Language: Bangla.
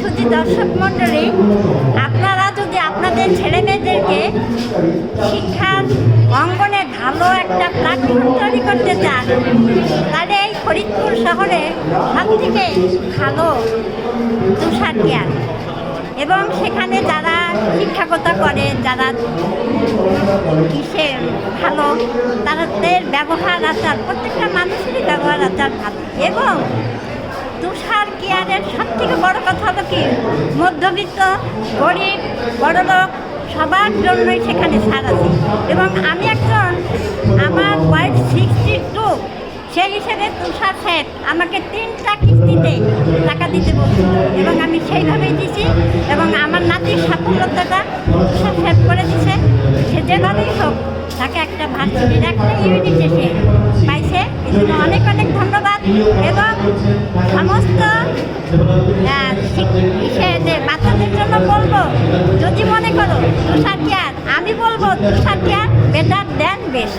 শুধু দর্শক মণ্ডলী, আপনারা যদি আপনাদের ছেলেমেয়েদেরকে শিক্ষার অঙ্গনে ভালো একটা প্ল্যাটফর্ম তৈরি করতে চান, তাহলে এই ফরিদপুর শহরে সবথেকে ভালো তুষার কেয়ার। এবং সেখানে যারা শিক্ষকতা করে, যারা কিসে ভালো, তাদের ব্যবহার আচার, প্রত্যেকটা মানুষেরই ব্যবহার আচার ভালো। এবং তুষার কেয়ারের সবথেকে বড় কথা হলো কি, মধ্যবিত্ত, গরিব, বড়লোক সবার জন্যই সেখানে ছাড় আছে। এবং আমি একজন, আমার বয়স 62, সেই হিসেবে তুষার স্যার আমাকে 3টা কিস্তিতে টাকা দিতে বলছিল এবং আমি সেইভাবেই দিছি। এবং আমার নাতির সাফল্যতাটা তুষার স্যার করে দিছে। সে যেভাবেই হোক তাকে একটা ভার্সিটির একটা ইউনিটে সে পাইছে, এজন্য অনেক অনেক ধন্যবাদ। এবং সমস্ত বাচ্চাদের জন্য বলবো, যদি মনে করো তুষার কেয়ার, আমি বলবো তুষার কেয়ার বেটার দ্যান বেস্ট।